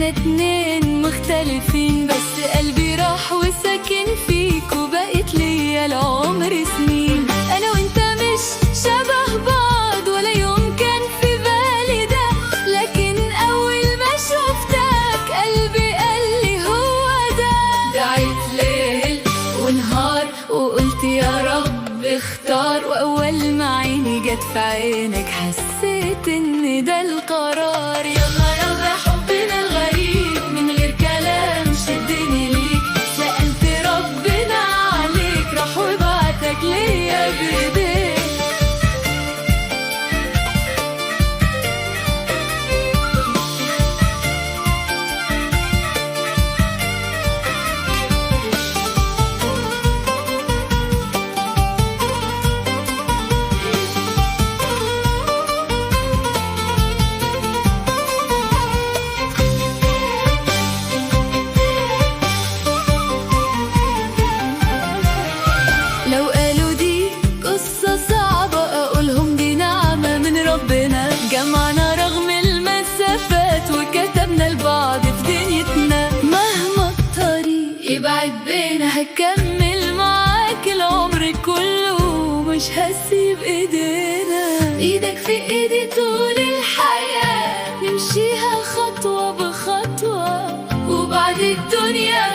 احنا اتنين مختلفين، بس قلبي راح وسكن فيك وبقيت ليا العمر سنين. انا وانت مش شبه بعض ولا يوم كان في بالي ده، لكن اول ما شفتك قلبي قالي هو ده. دعيت ليل ونهار وقلت يا رب اختار، واول ما عيني جت في عينك حسيت ان ده القرار. يلا يلا حبنا الغريب من غير كلام شدني ليك، سألت ربنا عليك راح وبعتك ليا بايديك. لو قالوا دي قصة صعبة أقولهم دي نعمة من ربنا، جمعنا رغم المسافات وكتبنا لبعض في دنيتنا. مهما الطريق يبعد بينا هكمل معاك العمر كله، مش هسيب ايدينا. ايدك في ايدي طول الحياة نمشيها خطوة بخطوة، وبعد الدنيا